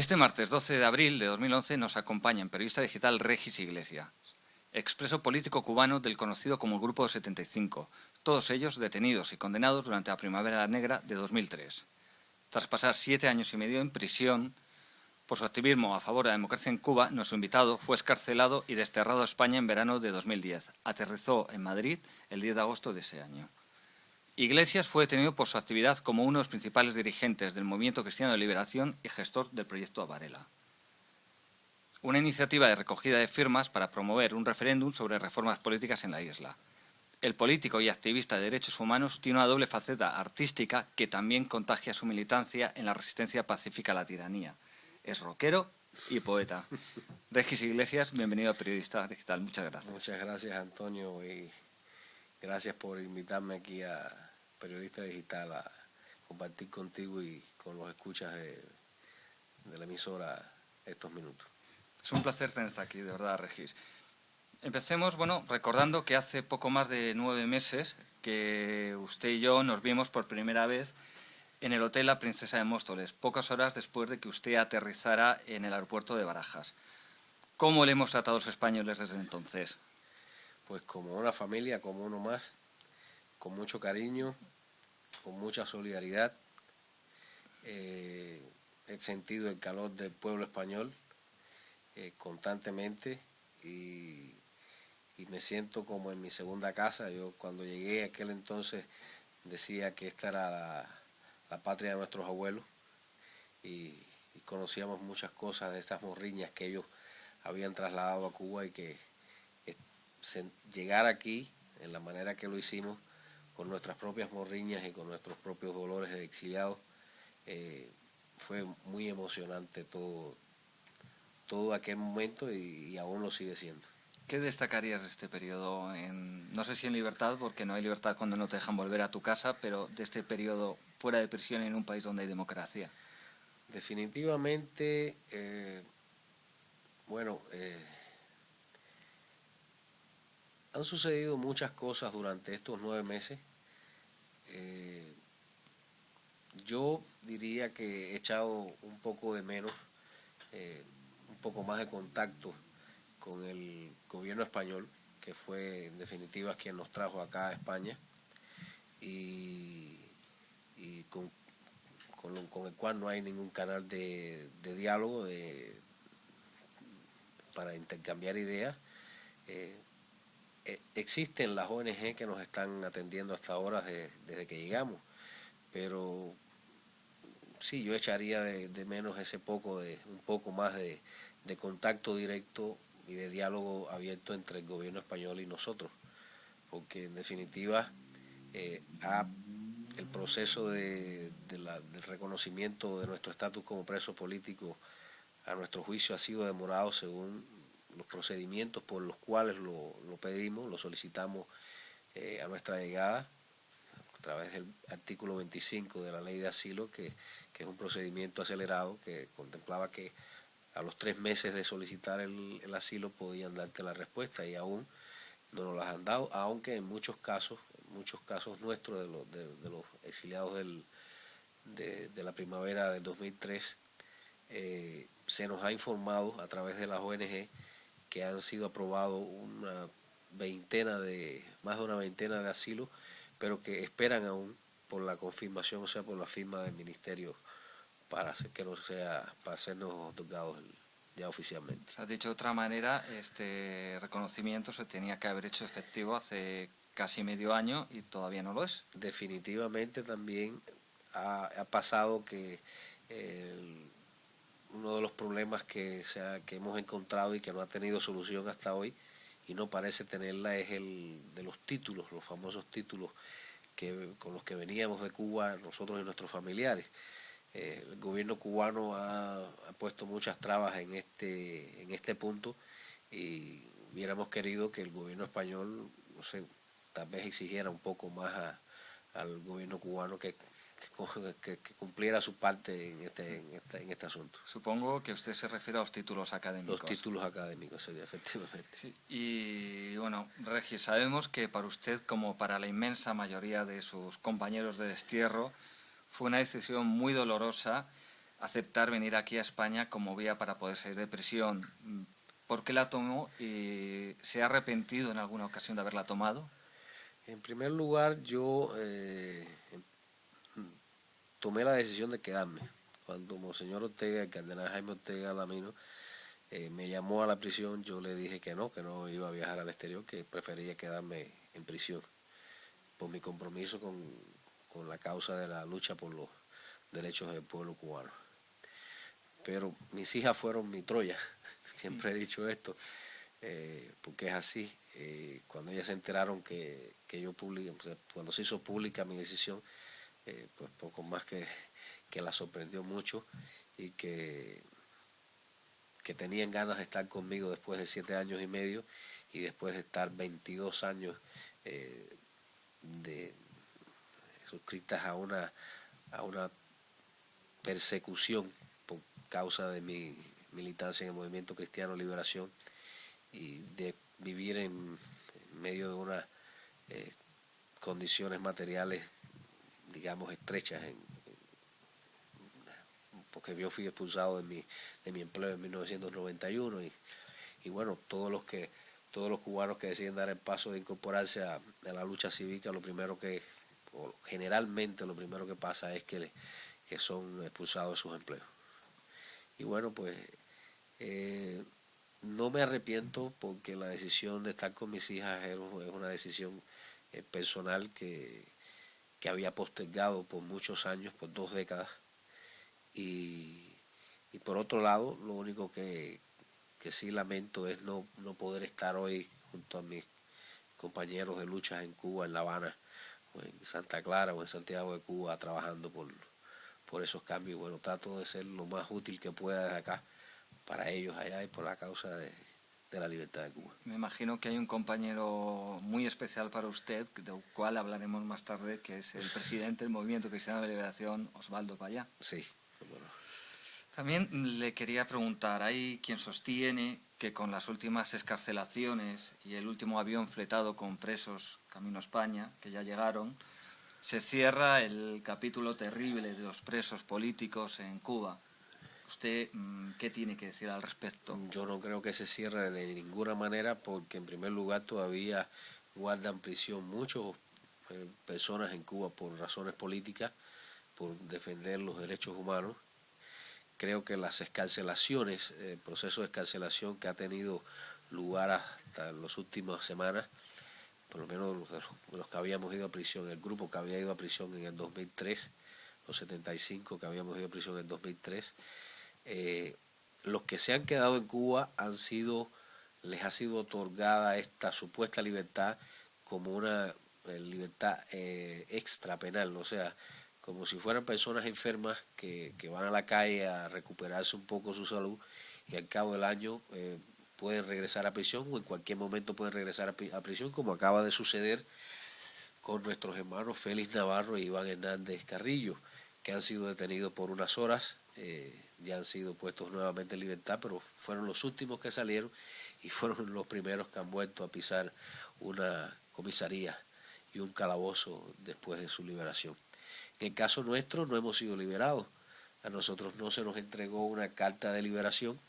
Este martes 12 de abril de 2011 nos acompaña en periodista digital Regis Iglesias, expreso político cubano del conocido como el Grupo 75, todos ellos detenidos y condenados durante la Primavera Negra de 2003. Tras pasar 7 años y medio en prisión por su activismo a favor de la democracia en Cuba, nuestro invitado fue excarcelado y desterrado a España en verano de 2010. Aterrizó en Madrid el 10 de agosto de ese año. Iglesias fue detenido por su actividad como uno de los principales dirigentes del Movimiento Cristiano de Liberación y gestor del proyecto Varela, una iniciativa de recogida de firmas para promover un referéndum sobre reformas políticas en la isla. El político y activista de derechos humanos tiene una doble faceta artística que también contagia su militancia en la resistencia pacífica a la tiranía. Es rockero y poeta. Regis Iglesias, bienvenido a Periodista Digital. Muchas gracias. Muchas gracias, Antonio, y gracias por invitarme aquí a Periodista Digital a compartir contigo y con los escuchas de la emisora estos minutos. Es un placer tenerte aquí, de verdad, Regis. Empecemos, recordando que hace poco más de 9 meses que usted y yo nos vimos por primera vez en el Hotel La Princesa de Móstoles, pocas horas después de que usted aterrizara en el aeropuerto de Barajas. ¿Cómo le hemos tratado a los españoles desde entonces? Pues como una familia, como uno más, con mucho cariño, con mucha solidaridad. He sentido el calor del pueblo español constantemente y me siento como en mi segunda casa. Yo cuando llegué a aquel entonces decía que esta era la patria de nuestros abuelos y conocíamos muchas cosas de esas morriñas que ellos habían trasladado a Cuba y que llegar aquí en la manera que lo hicimos con nuestras propias morriñas y con nuestros propios dolores de exiliados fue muy emocionante todo aquel momento y aún lo sigue siendo. ¿Qué destacarías de este periodo? No sé si en libertad, porque no hay libertad cuando no te dejan volver a tu casa, pero de este periodo fuera de prisión en un país donde hay democracia. Definitivamente, han sucedido muchas cosas durante estos 9 meses. Yo diría que he echado un poco de menos, un poco más de contacto con el gobierno español, que fue en definitiva quien nos trajo acá a España y con el cual no hay ningún canal de diálogo para intercambiar ideas. Existen las ONG que nos están atendiendo hasta ahora desde que llegamos, pero sí, yo echaría de menos un poco más de contacto directo y de diálogo abierto entre el gobierno español y nosotros, porque en definitiva el proceso del reconocimiento de nuestro estatus como preso político a nuestro juicio ha sido demorado según los procedimientos por los cuales lo pedimos, lo solicitamos a nuestra llegada a través del artículo 25 de la ley de asilo, que es un procedimiento acelerado que contemplaba que a los 3 meses de solicitar el asilo podían darte la respuesta y aún no nos las han dado, aunque en muchos casos nuestros de los exiliados de la primavera del 2003 se nos ha informado a través de las ONG que han sido aprobados más de una veintena de asilos, pero que esperan aún por la confirmación, o sea, por la firma del ministerio para hacernos otorgados ya oficialmente. Has dicho de otra manera, este reconocimiento se tenía que haber hecho efectivo hace casi medio año y todavía no lo es. Definitivamente también ha pasado que uno de los problemas que hemos encontrado y que no ha tenido solución hasta hoy y no parece tenerla es el de los títulos, los famosos títulos con los que veníamos de Cuba nosotros y nuestros familiares. El gobierno cubano ha puesto muchas trabas en este punto y hubiéramos querido que el gobierno español, no sé, tal vez exigiera un poco más al gobierno cubano que cumpliera su parte en este asunto. Supongo que usted se refiere a los títulos académicos. Los títulos académicos, sí, efectivamente. Sí. Y Regis, sabemos que para usted, como para la inmensa mayoría de sus compañeros de destierro, fue una decisión muy dolorosa aceptar venir aquí a España como vía para poder salir de prisión. ¿Por qué la tomó y se ha arrepentido en alguna ocasión de haberla tomado? En primer lugar, yo tomé la decisión de quedarme. Cuando Monseñor Ortega, el cardenal Jaime Ortega Lamino, me llamó a la prisión, yo le dije que no iba a viajar al exterior, que prefería quedarme en prisión por mi compromiso con la causa de la lucha por los derechos del pueblo cubano. Pero mis hijas fueron mi Troya, siempre he dicho esto, porque es así. Cuando ellas se enteraron que yo publiqué, o sea, cuando se hizo pública mi decisión, pues poco más que la sorprendió mucho y que tenían ganas de estar conmigo después de 7 años y medio y después de estar 22 años de suscritas a una persecución por causa de mi militancia en el Movimiento Cristiano Liberación y de vivir en medio de unas condiciones materiales, digamos, estrechas, porque yo fui expulsado de mi empleo en 1991 y bueno, todos los cubanos que deciden dar el paso de incorporarse a la lucha cívica, generalmente lo primero que pasa es que son expulsados de sus empleos. Y bueno, pues no me arrepiento porque la decisión de estar con mis hijas es una decisión personal que había postergado por muchos años, por 2 décadas. Y por otro lado, lo único que sí lamento es no poder estar hoy junto a mis compañeros de lucha en Cuba, en La Habana, o en Santa Clara o en Santiago de Cuba, trabajando por esos cambios. Bueno, trato de ser lo más útil que pueda desde acá para ellos allá y por la causa de la libertad de Cuba. Me imagino que hay un compañero muy especial para usted, del cual hablaremos más tarde, que es el presidente del Movimiento Cristiano de Liberación, Osvaldo Payá. Sí, bueno. También le quería preguntar, hay quien sostiene que con las últimas excarcelaciones y el último avión fletado con presos camino a España, que ya llegaron, se cierra el capítulo terrible de los presos políticos en Cuba. ¿Usted qué tiene que decir al respecto? Yo no creo que se cierre de ninguna manera porque en primer lugar todavía guardan prisión muchas personas en Cuba por razones políticas, por defender los derechos humanos. Creo que las excarcelaciones, el proceso de excarcelación que ha tenido lugar hasta las últimas semanas, por lo menos los que habíamos ido a prisión, el grupo que había ido a prisión en el 2003, los 75 que habíamos ido a prisión en el 2003, los que se han quedado en Cuba les ha sido otorgada esta supuesta libertad como una libertad extra penal, o sea, como si fueran personas enfermas que van a la calle a recuperarse un poco su salud y al cabo del año pueden regresar a prisión o en cualquier momento pueden regresar a prisión, como acaba de suceder con nuestros hermanos Félix Navarro y Iván Hernández Carrillo, que han sido detenidos por unas horas, ya han sido puestos nuevamente en libertad, pero fueron los últimos que salieron y fueron los primeros que han vuelto a pisar una comisaría y un calabozo después de su liberación. En el caso nuestro no hemos sido liberados, a nosotros no se nos entregó una carta de liberación,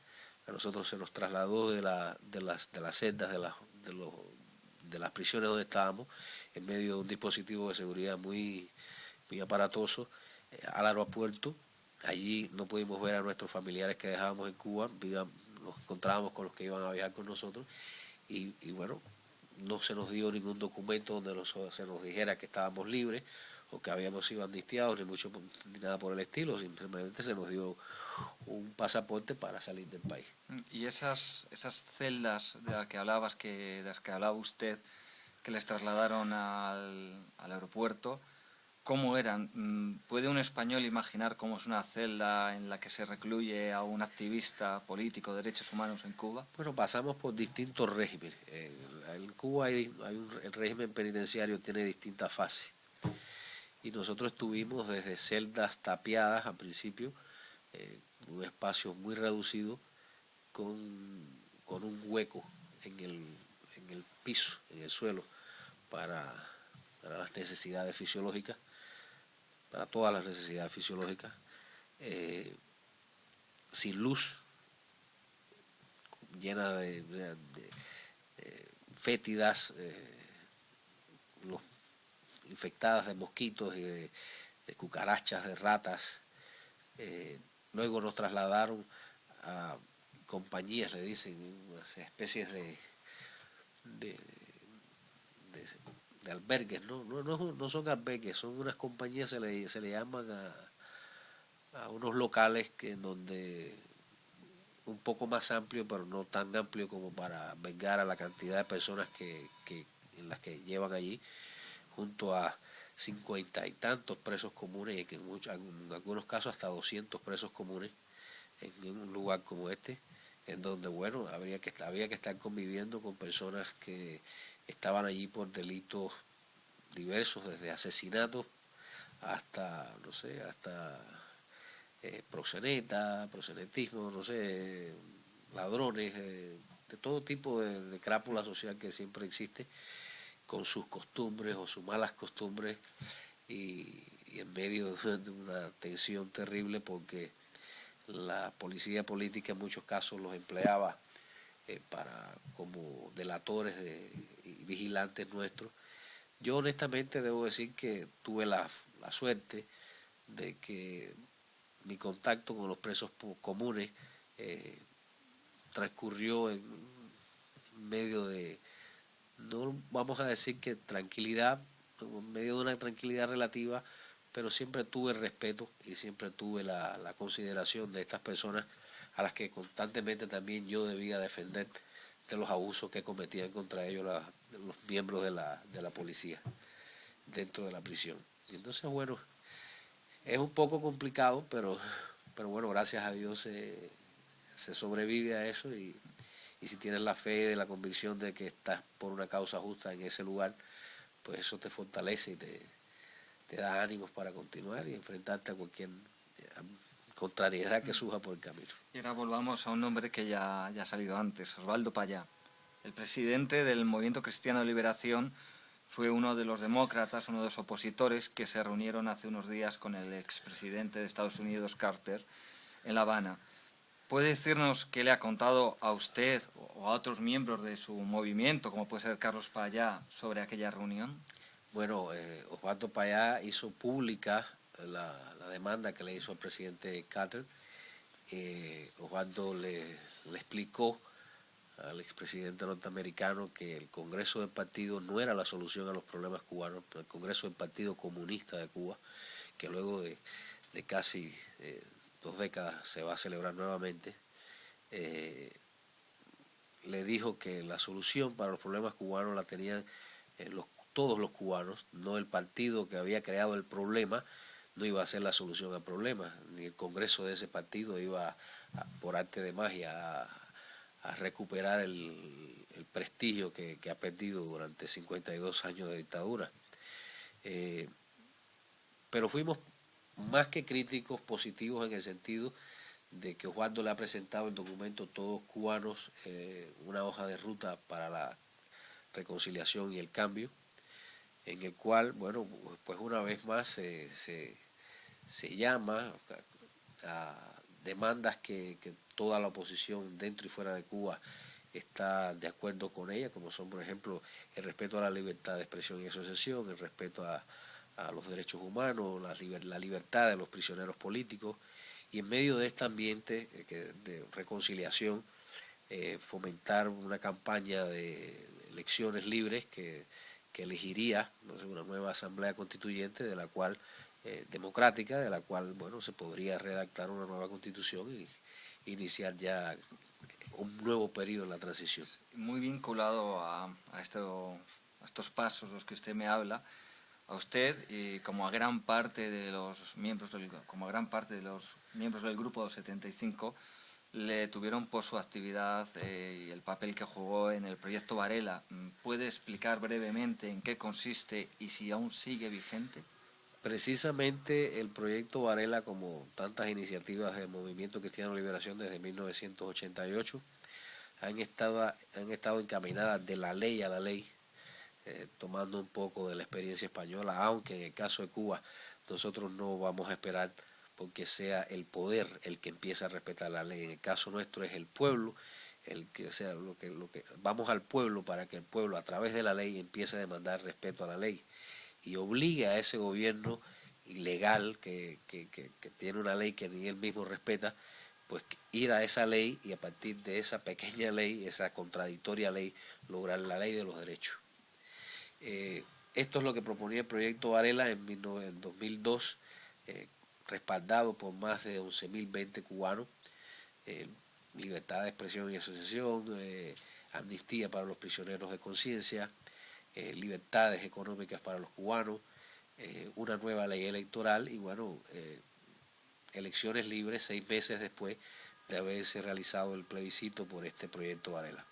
a nosotros se nos trasladó de las celdas de las prisiones donde estábamos en medio de un dispositivo de seguridad muy aparatoso al aeropuerto. Allí no pudimos ver a nuestros familiares que dejábamos en Cuba, nos encontrábamos con los que iban a viajar con nosotros y bueno, no se nos dio ningún documento donde se nos dijera que estábamos libres o que habíamos sido amnistiados, ni nada por el estilo, simplemente se nos dio un pasaporte para salir del país. Y esas celdas de las que hablaba usted, que les trasladaron al aeropuerto, ¿cómo eran? ¿Puede un español imaginar cómo es una celda en la que se recluye a un activista político de derechos humanos en Cuba? Bueno, pasamos por distintos regímenes. En Cuba el régimen penitenciario tiene distintas fases. Y nosotros estuvimos desde celdas tapiadas al principio, un espacio muy reducido, con un hueco en el piso, en el suelo, para las necesidades fisiológicas, para todas las necesidades fisiológicas. sin luz, llenas fétidas, infectadas de mosquitos y de cucarachas, de ratas. Luego nos trasladaron a compañías, le dicen, unas especies de, de albergues, no son albergues, son unas compañías, se le llaman a unos locales que en donde un poco más amplio, pero no tan amplio como para albergar a la cantidad de personas en las que llevan allí, junto a 50 y tantos presos comunes, y que en algunos casos hasta 200 presos comunes en un lugar como este, en donde, bueno, había que estar conviviendo con personas que estaban allí por delitos diversos, desde asesinatos hasta, no sé, hasta proxenetismo, no sé, ladrones, de todo tipo de crápula social que siempre existe, con sus costumbres o sus malas costumbres, y en medio de una tensión terrible, porque la policía política en muchos casos los empleaba como delatores y vigilantes nuestros. Yo honestamente debo decir que tuve la suerte de que mi contacto con los presos comunes eh, transcurrió en medio de, no vamos a decir que tranquilidad, en medio de una tranquilidad relativa, pero siempre tuve respeto y siempre tuve la consideración de estas personas a las que constantemente también yo debía defender de los abusos que cometían contra ellos los miembros de la policía dentro de la prisión. Y entonces, bueno, es un poco complicado, pero bueno, gracias a Dios se sobrevive a eso, y si tienes la fe y la convicción de que estás por una causa justa en ese lugar, pues eso te fortalece y te da ánimos para continuar y enfrentarte a cualquier contrariedad que surja por el camino. Y ahora volvamos a un nombre que ya ha salido antes, Osvaldo Payá. El presidente del Movimiento Cristiano de Liberación fue uno de los demócratas, uno de los opositores que se reunieron hace unos días con el expresidente de Estados Unidos, Carter, en La Habana. ¿Puede decirnos qué le ha contado a usted o a otros miembros de su movimiento, como puede ser Carlos Payá, sobre aquella reunión? Bueno, Osvaldo Payá hizo pública la demanda que le hizo al presidente Carter. Osvaldo le explicó al expresidente norteamericano que el Congreso del Partido no era la solución a los problemas cubanos, pero el Congreso del Partido Comunista de Cuba, que luego de casi 2 décadas se va a celebrar nuevamente, le dijo que la solución para los problemas cubanos la tenían todos los cubanos, no el partido que había creado el problema, no iba a ser la solución al problema, ni el Congreso de ese partido iba por arte de magia a recuperar el prestigio que ha perdido durante 52 años de dictadura. Pero fuimos más que críticos, positivos, en el sentido de que Osvaldo le ha presentado el documento Todos Cubanos, una hoja de ruta para la reconciliación y el cambio, en el cual, bueno, pues una vez más se llama a demandas que toda la oposición dentro y fuera de Cuba está de acuerdo con ella, como son, por ejemplo, el respeto a la libertad de expresión y asociación, el respeto a los derechos humanos, la libertad de los prisioneros políticos, y en medio de este ambiente de reconciliación, fomentar una campaña de elecciones libres que elegiría, no sé, una nueva asamblea constituyente de la cual democrática, de la cual, bueno, se podría redactar una nueva constitución y iniciar ya un nuevo periodo en la transición. Muy vinculado a estos pasos los que usted me habla, a usted y como a gran parte de los miembros del grupo 75 le tuvieron por su actividad y el papel que jugó en el proyecto Varela. ¿Puede explicar brevemente en qué consiste y si aún sigue vigente? Precisamente el proyecto Varela, como tantas iniciativas del Movimiento Cristiano de Liberación desde 1988, han estado encaminadas de la ley a la ley, tomando un poco de la experiencia española, aunque en el caso de Cuba nosotros no vamos a esperar porque sea el poder el que empieza a respetar la ley. En el caso nuestro es el pueblo, el que sea lo que vamos al pueblo para que el pueblo a través de la ley empiece a demandar respeto a la ley y obligue a ese gobierno ilegal que tiene una ley que ni él mismo respeta, pues ir a esa ley y a partir de esa pequeña ley, esa contradictoria ley, lograr la ley de los derechos. Esto es lo que proponía el proyecto Varela en 2002, respaldado por más de 11.020 cubanos, libertad de expresión y asociación, amnistía para los prisioneros de conciencia, libertades económicas para los cubanos, una nueva ley electoral y bueno, elecciones libres 6 meses después de haberse realizado el plebiscito por este proyecto Varela.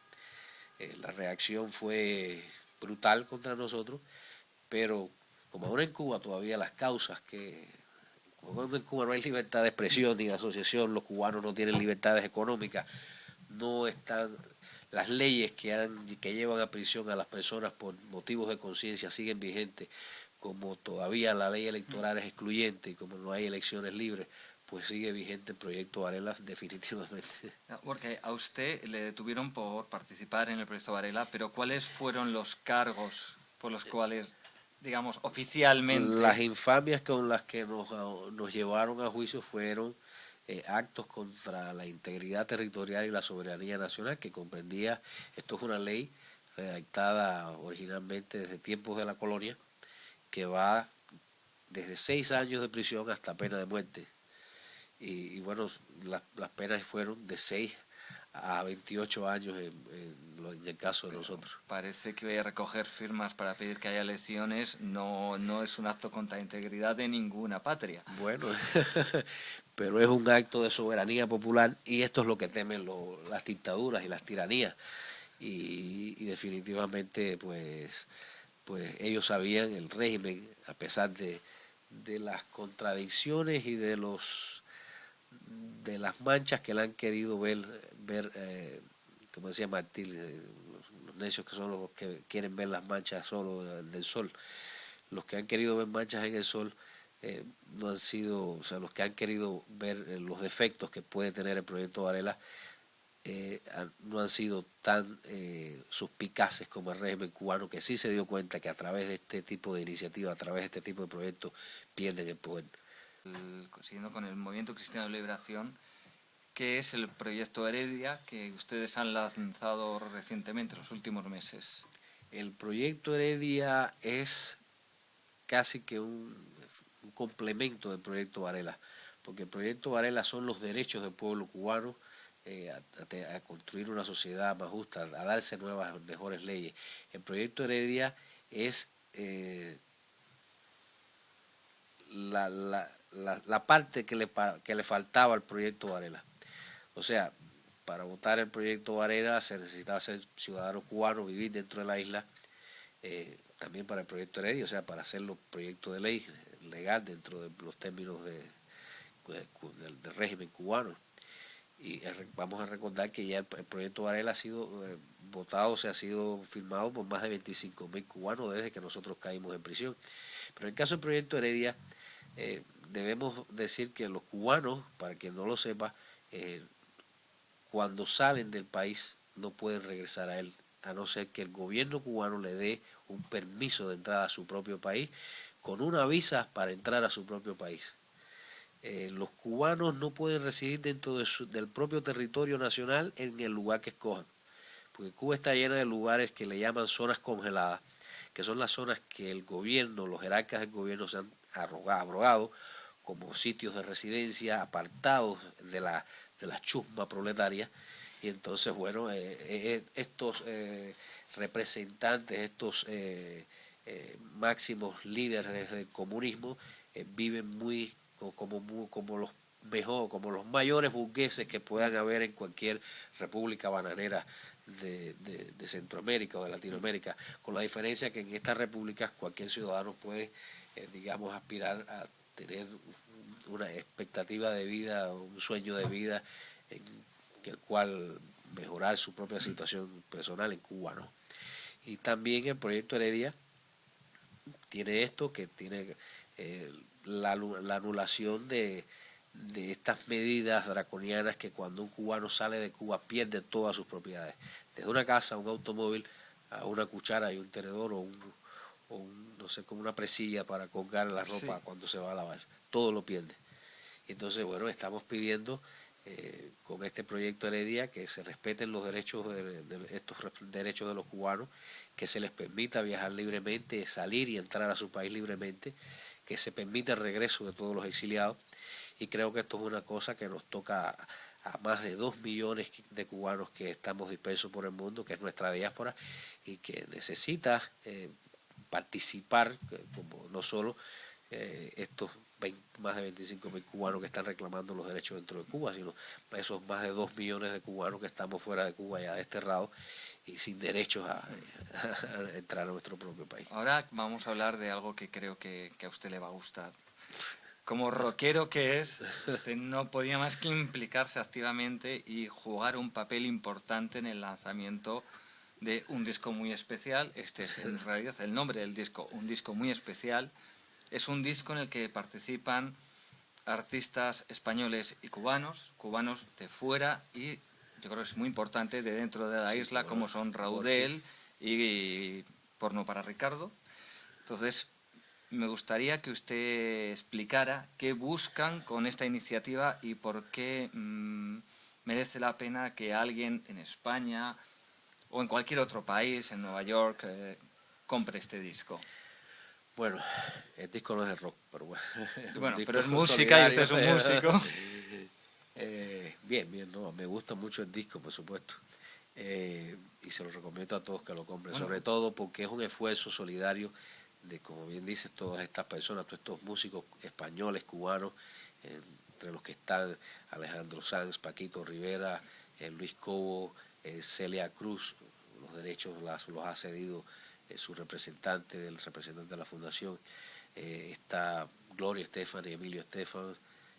La reacción fue brutal contra nosotros, pero como ahora en Cuba todavía las causas como en Cuba no hay libertad de expresión ni de asociación, los cubanos no tienen libertades económicas, no están las leyes que llevan a prisión a las personas por motivos de conciencia siguen vigentes, como todavía la ley electoral es excluyente y como no hay elecciones libres, pues sigue vigente el proyecto Varela definitivamente. Porque a usted le detuvieron por participar en el proyecto Varela, pero ¿cuáles fueron los cargos por los cuales, digamos, oficialmente? Las infamias con las que nos llevaron a juicio fueron actos contra la integridad territorial y la soberanía nacional, que comprendía, esto es una ley redactada originalmente desde tiempos de la colonia, que va desde 6 años de prisión hasta pena de muerte. Y bueno, las penas fueron de 6 a 28 años en el caso de nosotros. Parece que voy a recoger firmas para pedir que haya elecciones. No es un acto contra la integridad de ninguna patria. Bueno, pero es un acto de soberanía popular y esto es lo que temen las dictaduras y las tiranías. Y definitivamente, pues ellos sabían, el régimen, a pesar de las contradicciones y de las manchas que le han querido ver como decía Martí, los necios que son los que quieren ver las manchas solo del sol, los que han querido ver manchas en el sol no han sido, o sea, los que han querido ver los defectos que puede tener el proyecto Varela no han sido tan suspicaces como el régimen cubano, que sí se dio cuenta que a través de este tipo de iniciativas, a través de este tipo de proyectos, pierden el poder. Siguiendo con el Movimiento Cristiano de Liberación, ¿qué es el proyecto Heredia que ustedes han lanzado recientemente, en los últimos meses? El proyecto Heredia es casi que un complemento del proyecto Varela, porque el proyecto Varela son los derechos del pueblo cubano a construir una sociedad más justa, a darse nuevas, mejores leyes. El proyecto Heredia es la parte que le faltaba al proyecto Varela. O sea, para votar el proyecto Varela se necesitaba ser ciudadano cubano, vivir dentro de la isla, también para el proyecto Heredia, o sea, para hacerlo proyecto de ley legal dentro de los términos del régimen cubano. Y vamos a recordar que ya el proyecto Varela ha sido votado, ha sido firmado por más de 25.000 cubanos desde que nosotros caímos en prisión. Pero en el caso del proyecto Heredia, debemos decir que los cubanos, para quien no lo sepa, cuando salen del país no pueden regresar a él, a no ser que el gobierno cubano le dé un permiso de entrada a su propio país, con una visa para entrar a su propio país. Los cubanos no pueden residir dentro del propio territorio nacional en el lugar que escojan, porque Cuba está llena de lugares que le llaman zonas congeladas, que son las zonas que el gobierno, los jerarcas del gobierno se han abrogado como sitios de residencia apartados de la chusma proletaria. Y entonces, bueno, estos representantes, estos máximos líderes del comunismo viven muy como los mayores burgueses que puedan haber en cualquier república bananera de Centroamérica o de Latinoamérica, con la diferencia que en estas repúblicas cualquier ciudadano puede, digamos, aspirar a tener una expectativa de vida, un sueño de vida en el cual mejorar su propia situación personal en Cuba, ¿no? Y también el proyecto Heredia tiene esto, que tiene la anulación de de estas medidas draconianas que cuando un cubano sale de Cuba pierde todas sus propiedades, desde una casa, un automóvil, a una cuchara y un tenedor no sé, como una presilla para colgar la ropa Sí. cuando se va a lavar, todo lo pierde. Entonces, bueno, estamos pidiendo con este proyecto Heredia que se respeten los derechos estos derechos de los cubanos, que se les permita viajar libremente, salir y entrar a su país libremente, que se permita el regreso de todos los exiliados, y creo que esto es una cosa que nos toca a más de 2 millones de cubanos que estamos dispersos por el mundo, que es nuestra diáspora, y que necesita participar, como no solo estos más de 25.000 cubanos que están reclamando los derechos dentro de Cuba, sino esos más de 2 millones de cubanos que estamos fuera de Cuba ya desterrados y sin derechos a entrar a nuestro propio país. Ahora vamos a hablar de algo que creo que a usted le va a gustar. Como rockero que es, usted no podía más que implicarse activamente y jugar un papel importante en el lanzamiento de un disco muy especial. Este es en realidad el nombre del disco, un disco muy especial. Es un disco en el que participan artistas españoles y cubanos, cubanos de fuera y yo creo que es muy importante de dentro de la isla, como son Raudel y Porno para Ricardo. Entonces, me gustaría que usted explicara qué buscan con esta iniciativa y por qué merece la pena que alguien en España o en cualquier otro país, en Nueva York, compre este disco. Bueno, el disco no es de rock, pero bueno. Bueno, pero es música y usted es un músico. Bien, no, me gusta mucho el disco, por supuesto. Y se lo recomiendo a todos que lo compren, Bueno, sobre todo porque es un esfuerzo solidario de, como bien dices, todas estas personas, todos estos músicos españoles, cubanos, entre los que están Alejandro Sanz, Paquito Rivera, Luis Cobo, Celia Cruz. Los derechos los ha cedido su representante, el representante de la fundación. Está Gloria Estefan y Emilio Estefan,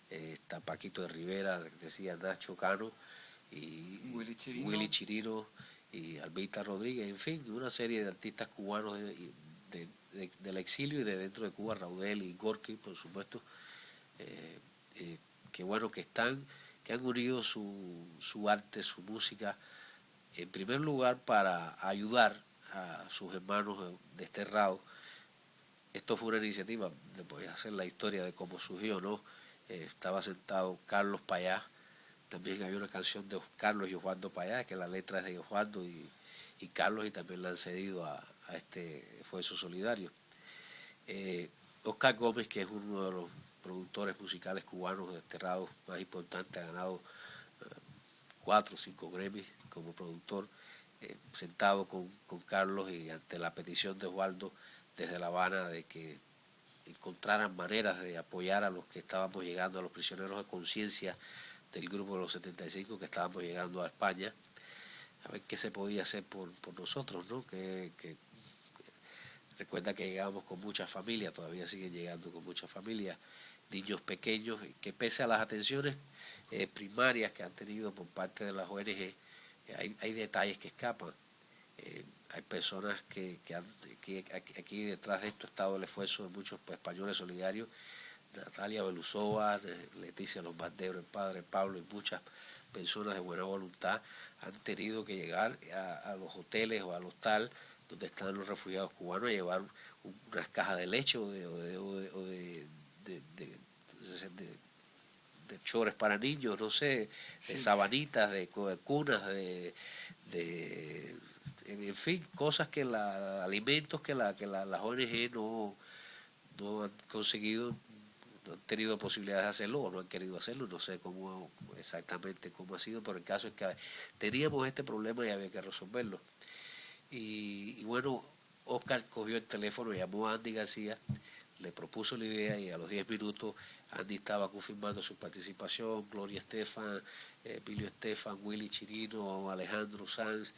está Paquito de Rivera, decía Nacho Cano, y Willy Chirino y Albita Rodríguez, en fin, una serie de artistas cubanos del exilio y de dentro de Cuba, Raudel y Gorky, por supuesto, que bueno, que han unido su arte, su música, en primer lugar para ayudar a sus hermanos desterrados. Esto fue una iniciativa, voy a hacer la historia de cómo surgió, ¿no? Estaba sentado Carlos Payá, también había una canción de Carlos y Osvaldo Payá, que la letra es de Osvaldo y Carlos, y también la han cedido a este esfuerzo solidario. Oscar Gómez, que es uno de los productores musicales cubanos desterrados más importantes, ha ganado 4 o 5 Grammys como productor, sentado con Carlos y ante la petición de Osvaldo desde La Habana de que encontraran maneras de apoyar a los que estábamos llegando, a los prisioneros de conciencia del grupo de los 75 que estábamos llegando a España, a ver qué se podía hacer por nosotros, ¿no? Que recuerda que llegamos con muchas familias, todavía siguen llegando con muchas familias, niños pequeños, que pese a las atenciones primarias que han tenido por parte de las ONG, hay detalles que escapan. Hay personas que aquí detrás de esto ha estado el esfuerzo de muchos españoles solidarios, Natalia Belusova, Leticia Lombardero, el padre Pablo y muchas personas de buena voluntad han tenido que llegar a los hoteles o al hostal donde están los refugiados cubanos a llevar unas cajas de leche o de chores para niños, no sé, de sabanitas, de cunas, en fin, cosas alimentos que las ONG no han conseguido, no han tenido posibilidades de hacerlo o no han querido hacerlo, no sé exactamente cómo ha sido, pero el caso es que teníamos este problema y había que resolverlo. Y bueno, Oscar cogió el teléfono, llamó a Andy García, le propuso la idea y a los 10 minutos Andy estaba confirmando su participación, Gloria Estefan, Emilio Estefan, Willy Chirino, Alejandro Sanz,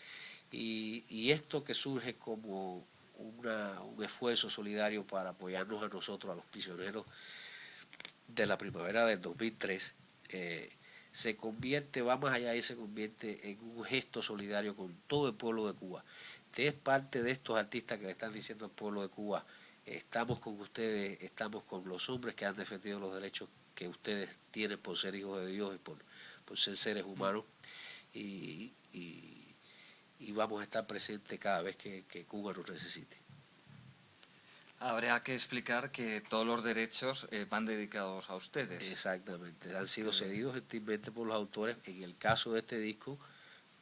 y esto que surge como un esfuerzo solidario para apoyarnos a nosotros, a los prisioneros de la primavera del 2003, se convierte, va más allá y se convierte en un gesto solidario con todo el pueblo de Cuba. Usted es parte de estos artistas que le están diciendo al pueblo de Cuba estamos con ustedes, estamos con los hombres que han defendido los derechos que ustedes tienen por ser hijos de Dios y por ser seres humanos, y, y, y vamos a estar presentes cada vez que Cuba nos necesite. Habría que explicar que todos los derechos van dedicados a ustedes. Exactamente, han sido cedidos gentilmente por los autores, en el caso de este disco,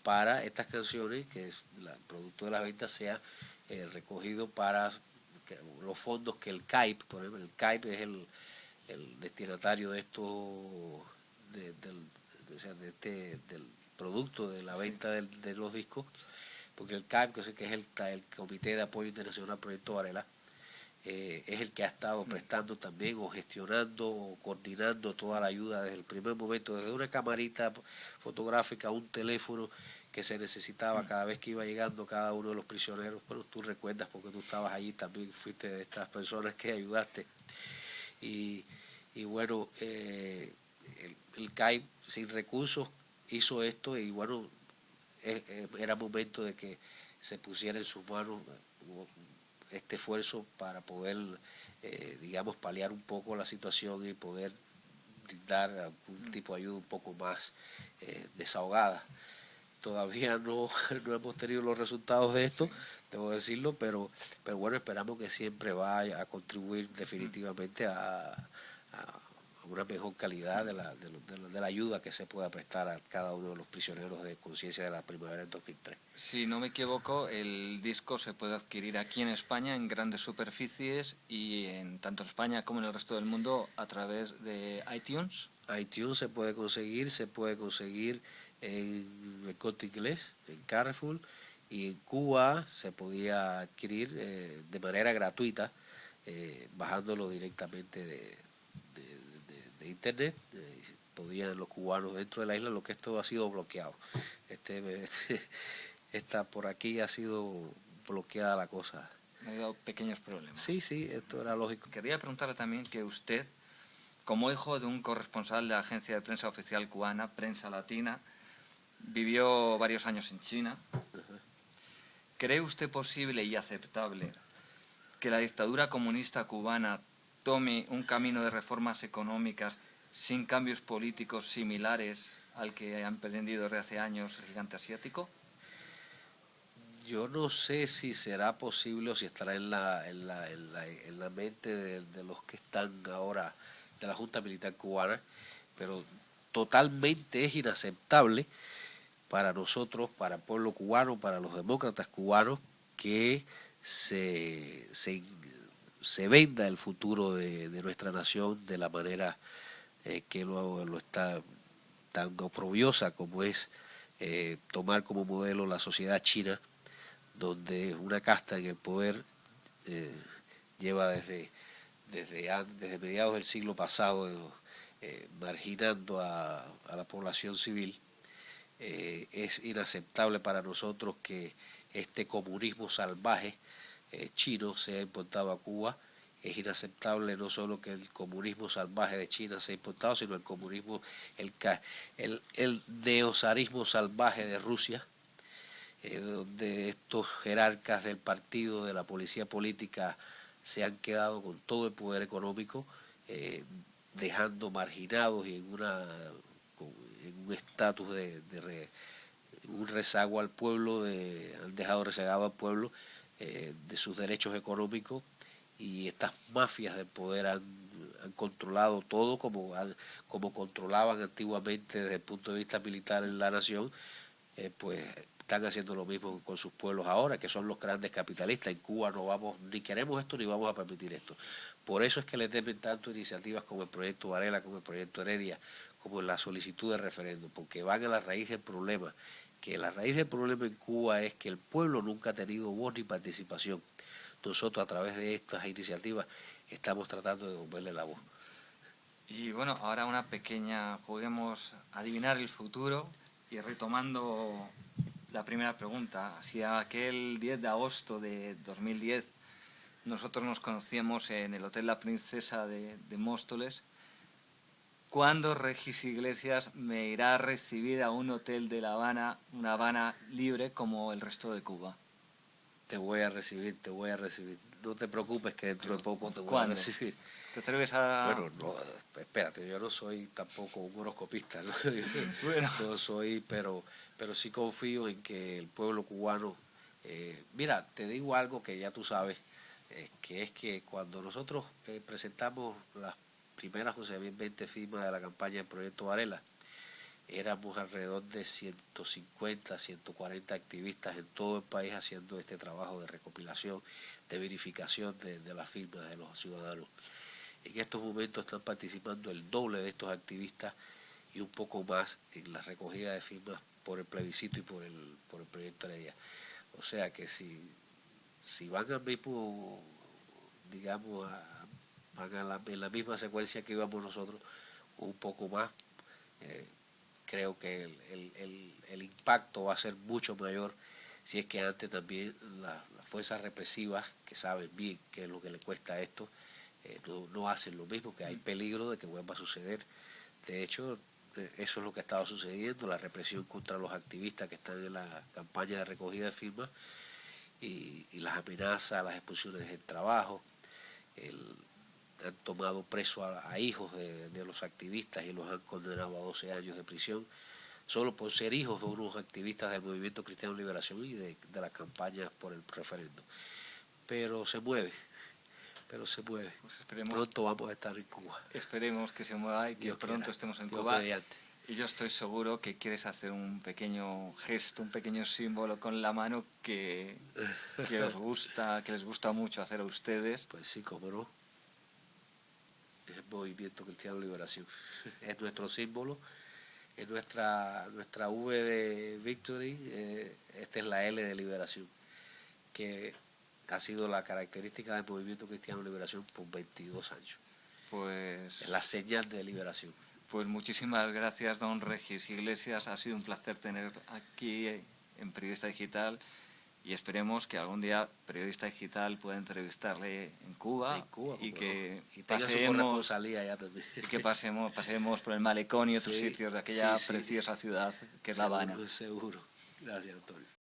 para estas canciones, que es el producto de la venta sea recogido para los fondos que el CAIP, por ejemplo, el CAIP es el destinatario de esto, del producto de la venta de los discos, porque el CAIP, que es el Comité de Apoyo Internacional Proyecto Varela, es el que ha estado prestando también o gestionando o coordinando toda la ayuda desde el primer momento, desde una camarita fotográfica, un teléfono que se necesitaba cada vez que iba llegando cada uno de los prisioneros. Bueno, tú recuerdas porque tú estabas allí, también fuiste de estas personas que ayudaste. Y bueno, el CAI sin recursos hizo esto, y bueno, era momento de que se pusiera en sus manos este esfuerzo para poder, digamos, paliar un poco la situación y poder dar algún tipo de ayuda un poco más desahogada. Todavía no hemos tenido los resultados de esto, debo decirlo, pero bueno, esperamos que siempre vaya a contribuir definitivamente a una mejor calidad de la ayuda que se pueda prestar a cada uno de los prisioneros de conciencia de la primavera del 2003. Si no me equivoco, el disco se puede adquirir aquí en España en grandes superficies y en tanto en España como en el resto del mundo a través de iTunes. iTunes se puede conseguir en el Corte Inglés, en Carrefour, y en Cuba se podía adquirir de manera gratuita, bajándolo directamente de internet. Podían los cubanos dentro de la isla, lo que esto ha sido bloqueado. Esta por aquí ha sido bloqueada la cosa. Me ha dado pequeños problemas. Sí, esto era lógico. Quería preguntarle también que usted, como hijo de un corresponsal de la agencia de prensa oficial cubana, Prensa Latina, vivió varios años en China. ¿Cree usted posible y aceptable que la dictadura comunista cubana tome un camino de reformas económicas sin cambios políticos similares al que ha emprendido desde hace años el gigante asiático? Yo no sé si será posible o si estará en la mente de los que están ahora de la Junta Militar Cubana, pero totalmente es inaceptable para nosotros, para el pueblo cubano, para los demócratas cubanos, que se venda el futuro de nuestra nación de la manera que lo está tan oprobiosa como es tomar como modelo la sociedad china, donde una casta en el poder lleva desde mediados del siglo pasado marginando a la población civil. Es inaceptable para nosotros que este comunismo salvaje chino sea importado a Cuba. Es inaceptable no solo que el comunismo salvaje de China sea importado, sino el comunismo, el neozarismo salvaje de Rusia, donde estos jerarcas del partido, de la policía política, se han quedado con todo el poder económico, dejando marginados y en un estatus un rezago al pueblo, han dejado rezagado al pueblo de sus derechos económicos, y estas mafias del poder han controlado todo como controlaban antiguamente desde el punto de vista militar en la nación. Pues están haciendo lo mismo con sus pueblos ahora, que son los grandes capitalistas. En Cuba no vamos, ni queremos esto, ni vamos a permitir esto. Por eso es que les deben tanto iniciativas como el proyecto Varela, como el proyecto Heredia, como la solicitud de referéndum, porque van a la raíz del problema, que la raíz del problema en Cuba es que el pueblo nunca ha tenido voz ni participación. Nosotros, a través de estas iniciativas, estamos tratando de devolverle la voz. Y bueno, ahora una pequeña, juguemos a adivinar el futuro, y retomando la primera pregunta, si aquel 10 de agosto de 2010 nosotros nos conocíamos en el Hotel La Princesa de Móstoles, ¿cuándo Regis Iglesias me irá a recibir a un hotel de La Habana, una Habana libre como el resto de Cuba? Te voy a recibir. no te preocupes que dentro de poco te voy a ¿Cuándo? recibir. ¿Te atreves a...? Bueno, no, espérate, yo no soy tampoco un horoscopista, ¿no? Bueno. No soy, pero sí confío en que el pueblo cubano, mira, te digo algo que ya tú sabes, que es que cuando nosotros presentamos las primeras 11.020 firmas de la campaña del Proyecto Varela, éramos alrededor de 150, 140 activistas en todo el país haciendo este trabajo de recopilación, de verificación de las firmas de los ciudadanos. En estos momentos están participando el doble de estos activistas y un poco más en la recogida de firmas por el plebiscito y por el proyecto Heredia. O sea que si van al mismo, digamos, van en la misma secuencia que íbamos nosotros, un poco más, creo que el impacto va a ser mucho mayor si es que antes también las fuerzas represivas, que saben bien qué es lo que le cuesta esto, no hacen lo mismo, que hay peligro de que vuelva a suceder. De hecho, eso es lo que ha estado sucediendo, la represión contra los activistas que están en la campaña de recogida de firmas y las amenazas, las expulsiones del trabajo. Han tomado preso a hijos de los activistas y los han condenado a 12 años de prisión solo por ser hijos de unos activistas del Movimiento Cristiano de Liberación y de las campañas por el referéndum. Pero se mueve. Pues pronto vamos a estar en Cuba. Esperemos que se mueva y que pronto estemos en Cuba. Mediante. Y yo estoy seguro que quieres hacer un pequeño gesto, un pequeño símbolo con la mano que os gusta, que les gusta mucho hacer a ustedes. Pues sí, cómo no. Es el Movimiento Cristiano de Liberación. Es nuestro símbolo. Es nuestra V de Victory. Esta es la L de Liberación, que ha sido la característica del Movimiento Cristiano de Liberación por 22 años. Pues... Es la señal de liberación. Pues muchísimas gracias, don Regis Iglesias. Ha sido un placer tener aquí en Periodista Digital y esperemos que algún día Periodista Digital pueda entrevistarle en Cuba y que pasemos allá también. Y que pasemos por el malecón y otros sitios de aquella preciosa ciudad que es La Habana. Seguro. Gracias, Antonio.